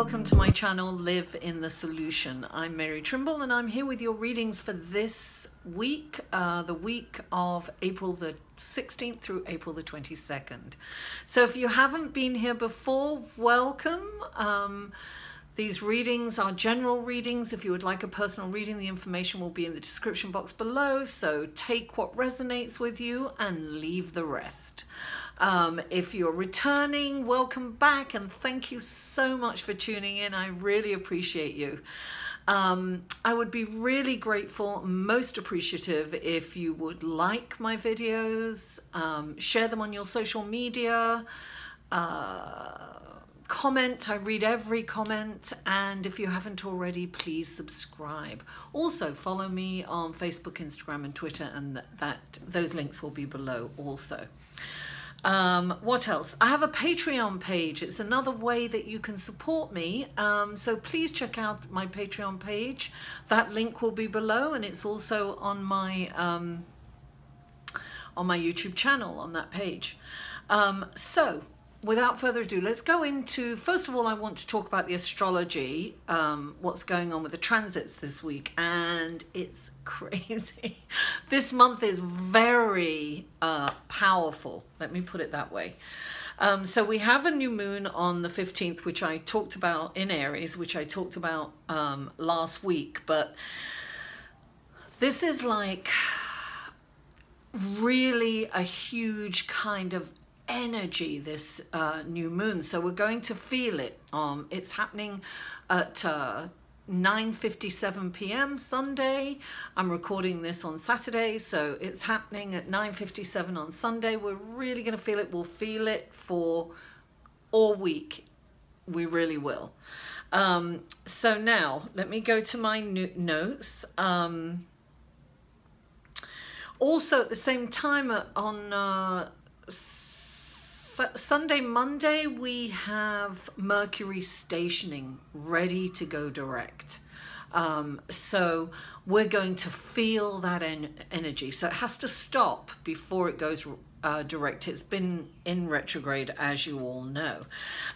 welcome to my channel, Live in the Solution. I'm Mary Trimble and I'm here with your readings for this week, the week of April the 16th through April the 22nd. So if you haven't been here before, welcome. These readings are general readings. If you would like a personal reading, the information will be in the description box below. So take what resonates with you and leave the rest. If you're returning, welcome back and thank you so much for tuning in. I really appreciate you. I would be really grateful, most appreciative if you would like my videos, share them on your social media, comment. I read every comment, and if you haven't already, please subscribe. Also follow me on Facebook, Instagram and Twitter, and those links will be below also. What else? I have a Patreon page. It's another way that you can support me. So please check out my Patreon page. That link will be below, and it's also on my YouTube channel on that page. So without further ado, let's go into, first of all, I want to talk about the astrology, what's going on with the transits this week, and it's crazy. This month is very powerful, let me put it that way. So we have a new moon on the 15th, which I talked about in Aries, which I talked about last week, but this is like really a huge kind of energy, this new moon. So we're going to feel it. It's happening at 9:57 p.m. Sunday. I'm recording this on Saturday, so it's happening at 9:57 on Sunday. We're really going to feel it. We'll feel it for all week. We really will. So now let me go to my notes. Also at the same time on Sunday, Monday, we have Mercury stationing, ready to go direct. So we're going to feel that energy. So it has to stop before it goes direct. It's been in retrograde, as you all know.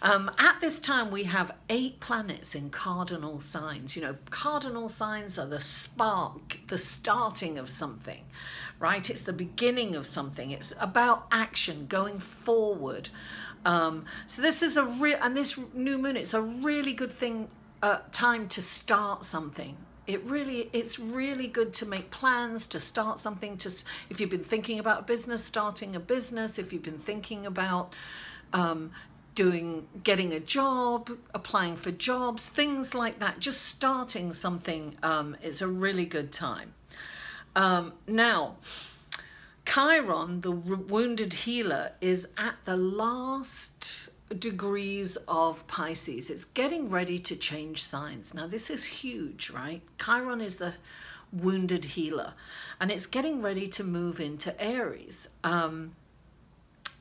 At this time, we have 8 planets in cardinal signs. You know, cardinal signs are the spark, the starting of something, right? It's the beginning of something. It's about action, going forward. So this is and this new moon, it's a really good thing, time to start something. It's really good to make plans, to start something, if you've been thinking about a business, starting a business, if you've been thinking about getting a job, applying for jobs, things like that, just starting something is a really good time. Now, Chiron, the wounded healer, is at the last degrees of Pisces. It's getting ready to change signs. Now this is huge, right? Chiron is the wounded healer, and it's getting ready to move into Aries.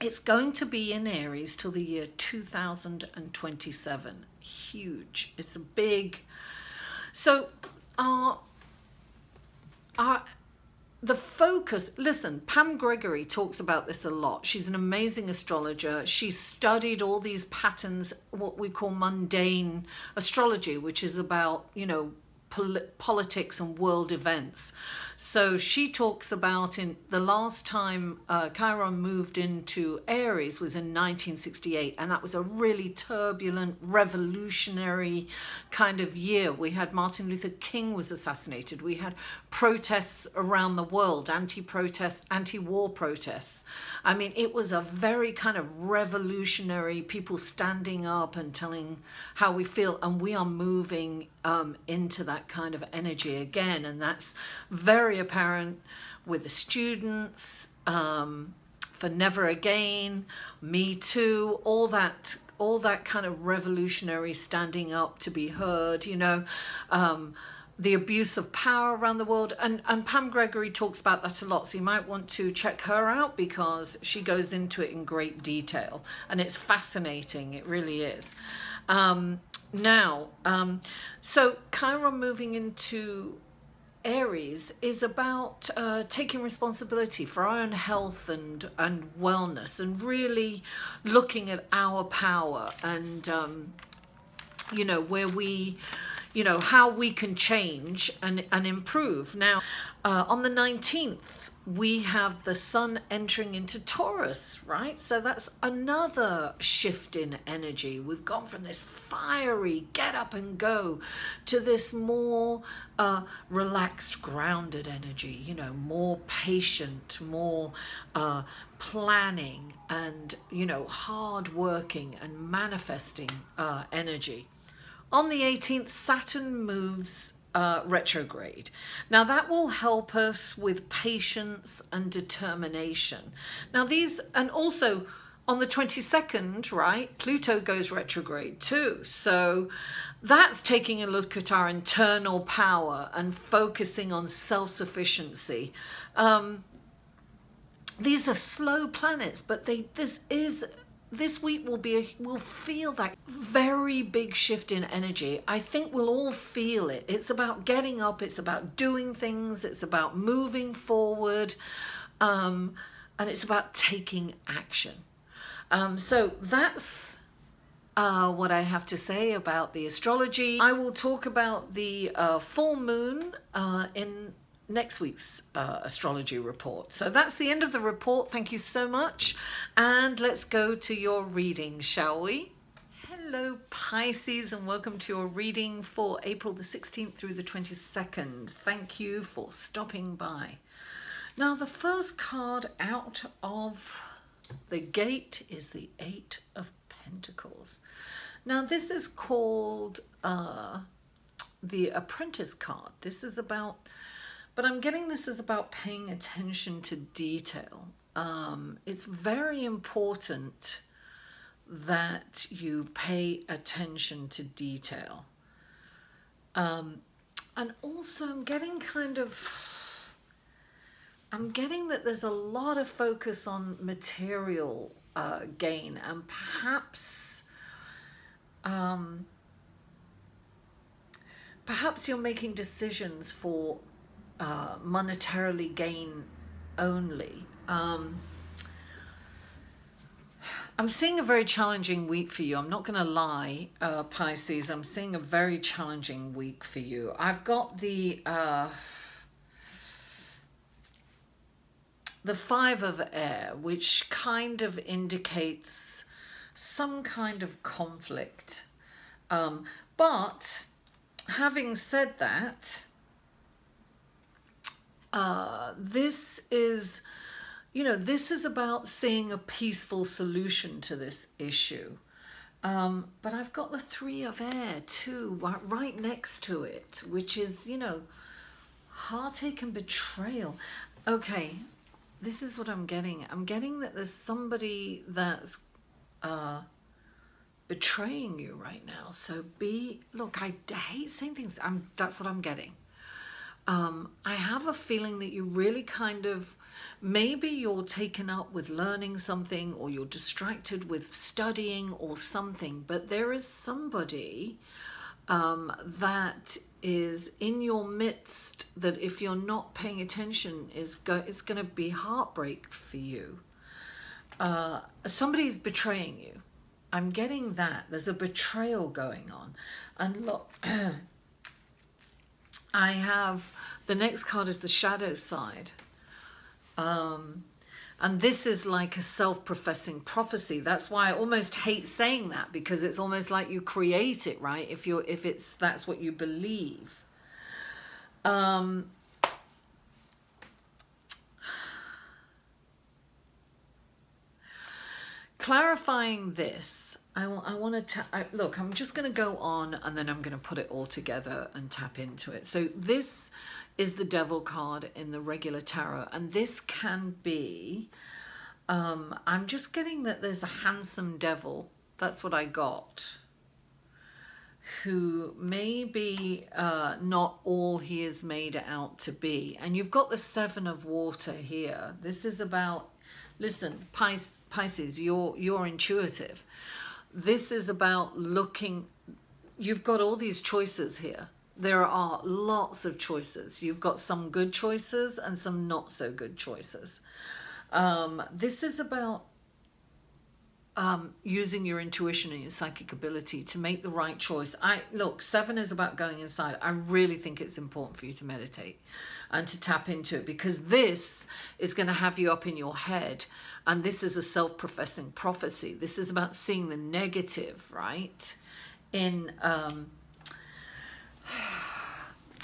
It's going to be in Aries till the year 2027. Huge. It's a big. So the focus, listen, Pam Gregory talks about this a lot. She's an amazing astrologer. She's studied all these patterns, what we call mundane astrology, which is about, you know, politics and world events. So she talks about in the last time Chiron moved into Aries was in 1968, and that was a really turbulent, revolutionary kind of year. We had Martin Luther King was assassinated. We had protests around the world, anti-protests, anti-war protests. I mean, it was a very kind of revolutionary, people standing up and telling how we feel, and we are moving into that kind of energy again, and that's very apparent with the students, for Never Again, Me Too, all that kind of revolutionary standing up to be heard, you know, the abuse of power around the world, and Pam Gregory talks about that a lot, so you might want to check her out because she goes into it in great detail, and it's fascinating, it really is. Now, so Chiron moving into Aries is about taking responsibility for our own health and wellness, and really looking at our power and you know, where we, you know, how we can change and improve. Now, on the 19th, we have the sun entering into Taurus, right? So that's another shift in energy. We've gone from this fiery get up and go to this more relaxed, grounded energy, you know, more patient, more planning and, you know, hard working and manifesting energy. On the 18th, Saturn moves retrograde. Now that will help us with patience and determination. Now these, and also on the 22nd, right, Pluto goes retrograde too. So that's taking a look at our internal power and focusing on self-sufficiency. These are slow planets, but this week we'll feel that very big shift in energy. I think we'll all feel it. It's about getting up, it's about doing things, it's about moving forward, and it's about taking action. So that's what I have to say about the astrology. I will talk about the full moon in next week's astrology report. So that's the end of the report. Thank you so much. And let's go to your reading, shall we? Hello, Pisces, and welcome to your reading for April the 16th through the 22nd. Thank you for stopping by. Now, the first card out of the gate is the Eight of Pentacles. Now, this is called the Apprentice card. This is about, but I'm getting this is about paying attention to detail. It's very important that you pay attention to detail. And also I'm getting that there's a lot of focus on material gain, and perhaps you're making decisions for monetarily gain only. I'm seeing a very challenging week for you. I'm not going to lie, Pisces. I'm seeing a very challenging week for you. I've got the Five of Air, which kind of indicates some kind of conflict. But having said that, this is, you know, this is about seeing a peaceful solution to this issue. But I've got the Three of Air too, right next to it, which is, you know, heartache and betrayal. Okay, this is what I'm getting. I'm getting that there's somebody that's betraying you right now. So look, I hate saying things. That's what I'm getting. I have a feeling that you really kind of, maybe you're taken up with learning something, or you're distracted with studying or something, but there is somebody that is in your midst that, if you're not paying attention, it's going to be heartbreak for you. Somebody's betraying you. I'm getting that. There's a betrayal going on. And look, I have, the next card is the shadow side. And this is like a self-professing prophecy. That's why I almost hate saying that, because it's almost like you create it, right? If that's what you believe. Clarifying this, I want to look, I'm just going to go on and then I'm going to put it all together and tap into it. So this is the Devil card in the regular tarot, and this can be, I'm just getting that there's a handsome devil, that's what I got, who may be not all he is made out to be. And you've got the Seven of Water here. This is about, listen, Pisces, you're intuitive. This is about looking, you've got all these choices here. There are lots of choices. You've got some good choices and some not so good choices. This is about using your intuition and your psychic ability to make the right choice. Look, 7 is about going inside. I really think it's important for you to meditate and to tap into it, because this is going to have you up in your head, and this is a self-professing prophecy. This is about seeing the negative, right?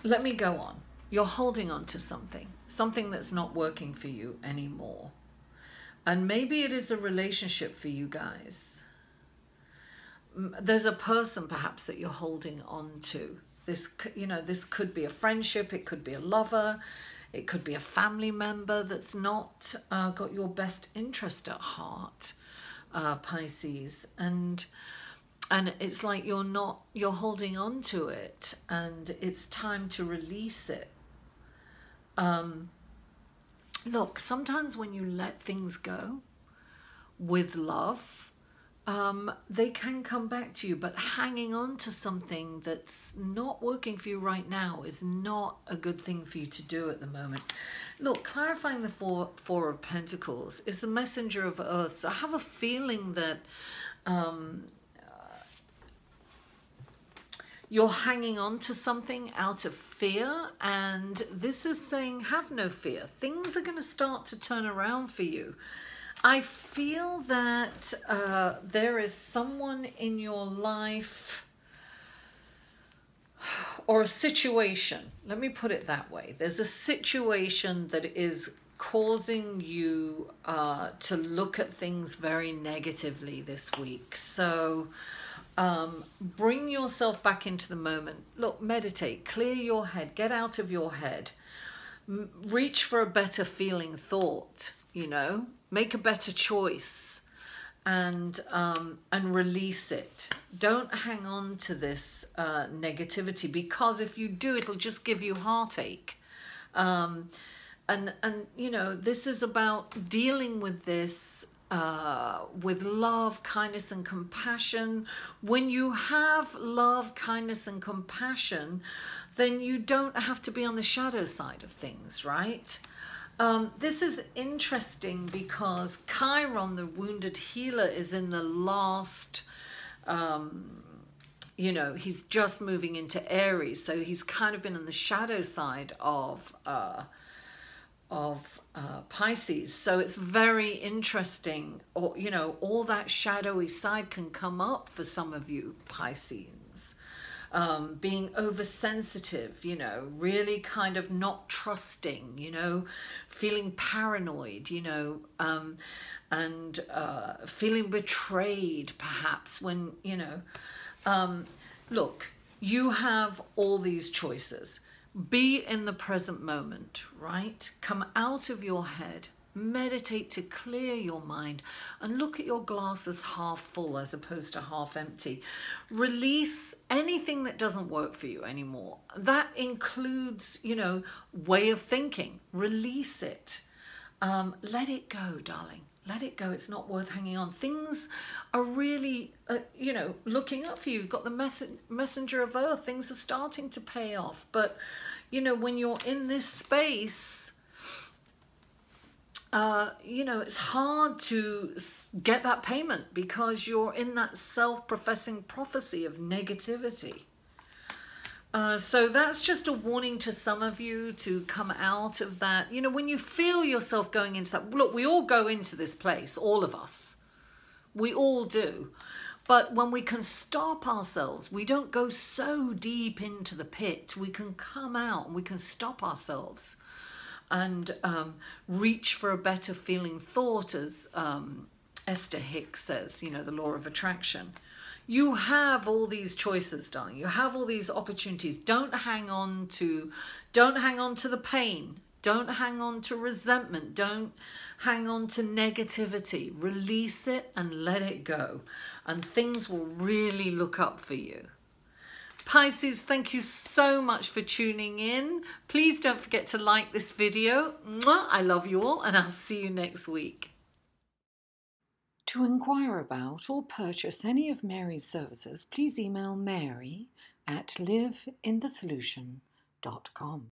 Let me go on. You're holding on to something that's not working for you anymore. And maybe it is a relationship for you guys. There's a person perhaps that you're holding on to. This could be a friendship, it could be a lover, it could be a family member that's not got your best interest at heart, Pisces. And it's like you're holding on to it, and it's time to release it. Look, sometimes when you let things go with love, they can come back to you, but hanging on to something that's not working for you right now is not a good thing for you to do at the moment. Look, clarifying the Four of Pentacles is the messenger of earth. So I have a feeling that you're hanging on to something out of fear, and this is saying have no fear. Things are going to start to turn around for you. I feel that there is someone in your life or a situation, let me put it that way. There's a situation that is causing you to look at things very negatively this week. So bring yourself back into the moment. Look, meditate, clear your head, get out of your head, reach for a better feeling thought, make a better choice, and release it. Don't hang on to this negativity, because if you do, it'll just give you heartache. And this is about dealing with this with love, kindness, and compassion. When you have love, kindness, and compassion, then you don't have to be on the shadow side of things, right? This is interesting because Chiron, the wounded healer, is in the last, he's just moving into Aries. So he's kind of been on the shadow side of Pisces. So it's very interesting, or all that shadowy side can come up for some of you Pisceans. Being oversensitive, really kind of not trusting, feeling paranoid, and feeling betrayed perhaps when, look, you have all these choices. Be in the present moment, right? Come out of your head, meditate to clear your mind, and look at your glass as half full as opposed to half empty. Release anything that doesn't work for you anymore. That includes, way of thinking. Release it. Let it go, darling. Let it go. It's not worth hanging on. Things are really, looking up for you. You've got the messenger of earth. Things are starting to pay off. But, when you're in this space, it's hard to get that payment because you're in that self-professing prophecy of negativity. So that's just a warning to some of you to come out of that. When you feel yourself going into that, look, we all go into this place, all of us. We all do. But when we can stop ourselves, we don't go so deep into the pit. We can come out and we can stop ourselves and reach for a better feeling thought, as Esther Hicks says, the law of attraction. You have all these choices, darling. You have all these opportunities. Don't hang on to the pain. Don't hang on to resentment. Don't hang on to negativity. Release it and let it go. And things will really look up for you. Pisces, thank you so much for tuning in. Please don't forget to like this video. Mwah, I love you all, and I'll see you next week. To inquire about or purchase any of Mary's services, please email Mary at liveinthesolution.com.